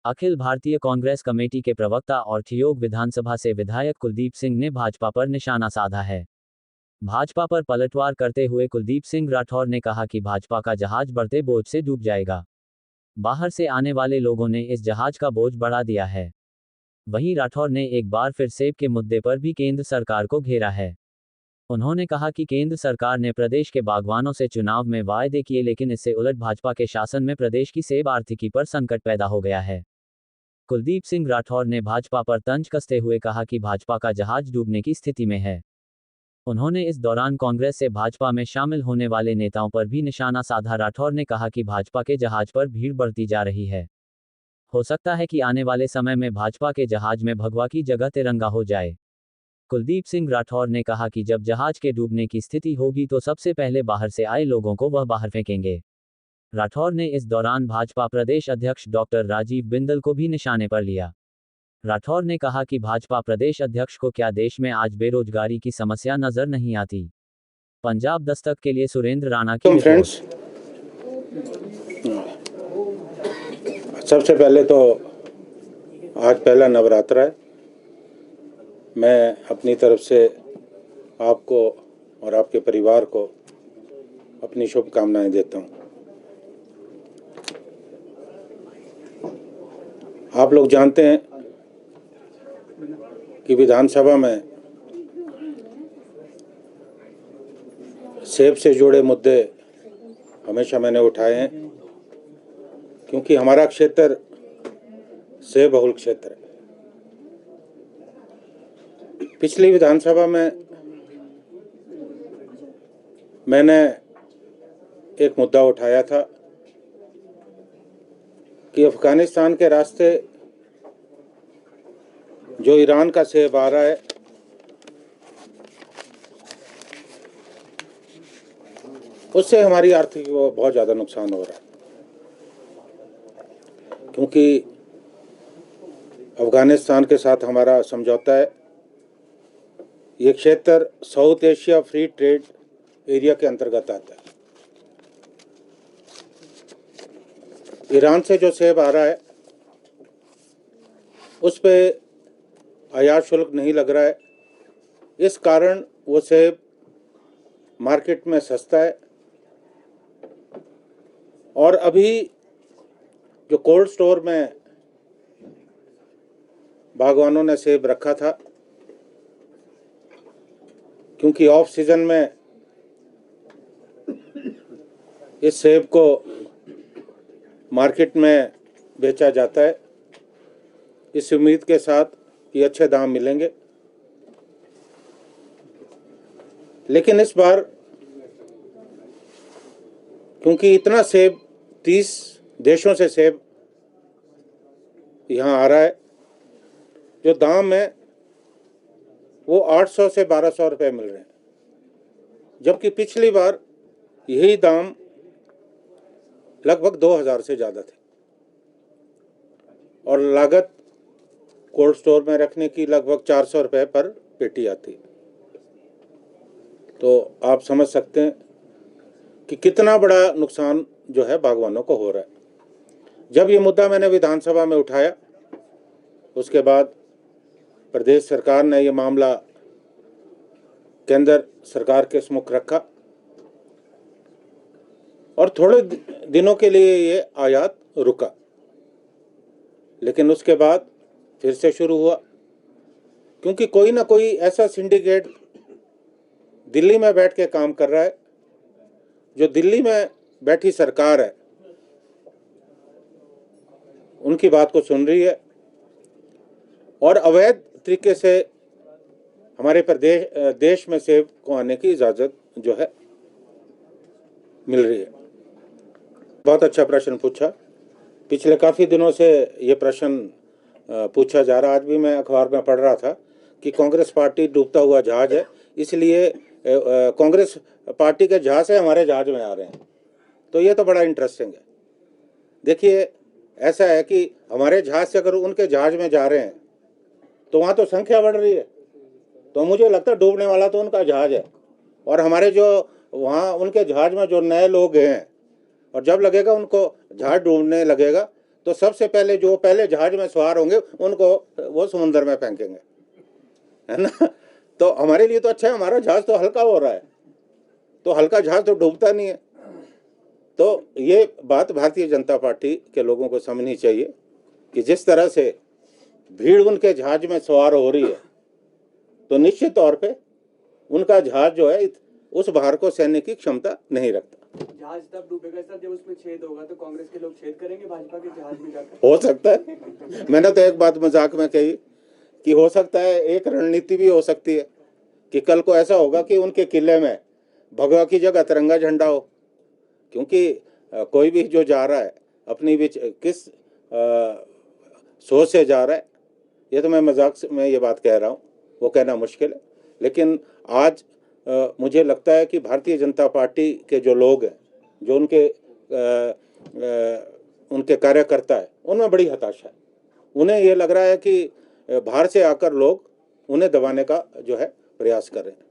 Akhil Bharatiya Congress committee के प्रवक्ता और ठियोग विधानसभा से विधायक कुलदीप सिंह ने भाजपा पर निशाना साधा है। भाजपा पर पलटवार करते हुए कुलदीप सिंह राठौर ने कहा कि भाजपा का जहाज बढ़ते बोझ से डूब जाएगा। बाहर से आने वाले लोगों ने इस जहाज का बोझ बढ़ा दिया है। वहीं राठौर ने एक बार फिर सेब के मुद्दे पर भी केंद्र सरकार को घेरा है। उन्होंने कहा कि केंद्र सरकार ने प्रदेश के बागवानों से चुनाव में वायदे किए, लेकिन इससे उलट भाजपा के शासन में प्रदेश की सेब आर्थिकी पर संकट पैदा हो गया है। कुलदीप सिंह राठौर ने भाजपा पर तंज कसते हुए कहा कि भाजपा का जहाज डूबने की स्थिति में है। उन्होंने इस दौरान कांग्रेस से भाजपा में शामिल होने वाले नेताओं पर भी निशाना साधा। राठौर ने कहा कि भाजपा के जहाज पर भीड़ बढ़ती जा रही है। हो सकता है कि आने वाले समय में भाजपा के जहाज में भगवा की जगह तिरंगा हो जाए। कुलदीप सिंह राठौर ने कहा कि जब जहाज के डूबने की स्थिति होगी तो सबसे पहले बाहर से आए लोगों को वह बाहर फेंकेंगे। राठौर ने इस दौरान भाजपा प्रदेश अध्यक्ष डॉक्टर राजीव बिंदल को भी निशाने पर लिया। राठौर ने कहा कि भाजपा प्रदेश अध्यक्ष को क्या देश में आज बेरोजगारी की समस्या नजर नहीं आती। पंजाब दस्तक के लिए सुरेंद्र राणा की रिपोर्ट। फ्रेंड्स, सबसे पहले तो आज पहला नवरात्रा है। मैं अपनी तरफ से आपको और आपके परिवार को अपनी शुभकामनाएं देता हूं। आप लोग जानते हैं कि विधानसभा में सेब से जुड़े मुद्दे हमेशा मैंने उठाए हैं, क्योंकि हमारा क्षेत्र सेब बहुल क्षेत्र है। पिछली विधानसभा में मैंने एक मुद्दा उठाया था कि अफगानिस्तान के रास्ते जो ईरान का सेब आ रहा है, उससे हमारी आर्थिकी को बहुत ज़्यादा नुकसान हो रहा है, क्योंकि अफगानिस्तान के साथ हमारा समझौता है। ये क्षेत्र south Asia free trade area के अंतर्गत आता है। ईरान से जो सेब आ रहा है उस पे आयात शुल्क नहीं लग रहा है। इस कारण वो सेब मार्केट में सस्ता है। और अभी जो कोल्ड स्टोर में बागवानों ने सेब रखा था, क्योंकि ऑफ सीजन में इस सेब को मार्केट में बेचा जाता है, इस उम्मीद के साथ कि अच्छे दाम मिलेंगे। लेकिन इस बार क्योंकि इतना सेब 30 देशों से सेब यहाँ आ रहा है, जो दाम है वो 800 से 1200 रुपये मिल रहे हैं, जबकि पिछली बार यही दाम लगभग 2000 से ज़्यादा थे। और लागत कोल्ड स्टोर में रखने की लगभग 400 रुपये पर पेटी आती है। तो आप समझ सकते हैं कि कितना बड़ा नुकसान जो है बागवानों को हो रहा है। जब ये मुद्दा मैंने विधानसभा में उठाया, उसके बाद प्रदेश सरकार ने ये मामला केंद्र सरकार के सम्मुख रखा और थोड़े दिनों के लिए ये आयात रुका, लेकिन उसके बाद फिर से शुरू हुआ, क्योंकि कोई ना कोई ऐसा सिंडिकेट दिल्ली में बैठ के काम कर रहा है, जो दिल्ली में बैठी सरकार है उनकी बात को सुन रही है और अवैध तरीके से हमारे देश में सेब को आने की इजाज़त जो है मिल रही है। बहुत अच्छा प्रश्न पूछा। पिछले काफ़ी दिनों से ये प्रश्न पूछा जा रहा। आज भी मैं अखबार में पढ़ रहा था कि कांग्रेस पार्टी डूबता हुआ जहाज है, इसलिए कांग्रेस पार्टी के जहाज से हमारे जहाज में आ रहे हैं। तो ये तो बड़ा इंटरेस्टिंग है। देखिए, ऐसा है कि हमारे जहाज से अगर उनके जहाज में जा रहे हैं तो वहाँ तो संख्या बढ़ रही है, तो मुझे लगता है डूबने वाला तो उनका जहाज है। और हमारे जो वहाँ उनके जहाज में जो नए लोग हैं, और जब लगेगा उनको जहाज डूबने लगेगा तो सबसे पहले जो पहले जहाज में सवार होंगे उनको वो समुद्र में फेंकेंगे, है ना। तो हमारे लिए तो अच्छा है, हमारा जहाज तो हल्का हो रहा है, तो हल्का जहाज तो डूबता नहीं है। तो ये बात भारतीय जनता पार्टी के लोगों को समझनी चाहिए कि जिस तरह से भीड़ उनके जहाज में सवार हो रही है, तो निश्चित तौर पे उनका जहाज जो है उस भार को सहने की क्षमता नहीं रखता। जहाज तब डूबेगा सर जब उसमें छेद होगा, तो कांग्रेस के लोग छेद करेंगे भाजपा के जहाज में जाकर? हो सकता है। मैंने तो एक बात मजाक में कही कि हो सकता है एक रणनीति भी हो सकती है कि कल को ऐसा होगा कि उनके किले में भगवा की जगह तिरंगा झंडा हो, क्योंकि कोई भी जो जा रहा है अपनी भी किस सोच से जा रहा है, ये तो मैं मजाक में ये बात कह रहा हूँ, वो कहना मुश्किल है। लेकिन आज मुझे लगता है कि भारतीय जनता पार्टी के जो लोग हैं, जो उनके कार्यकर्ता है, उनमें बड़ी हताशा है। उन्हें ये लग रहा है कि बाहर से आकर लोग उन्हें दबाने का जो है प्रयास कर रहे हैं।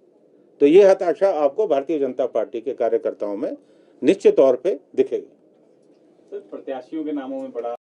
तो ये हताशा आपको भारतीय जनता पार्टी के कार्यकर्ताओं में निश्चित तौर पे दिखेगी। प्रत्याशियों के नामों में बड़ा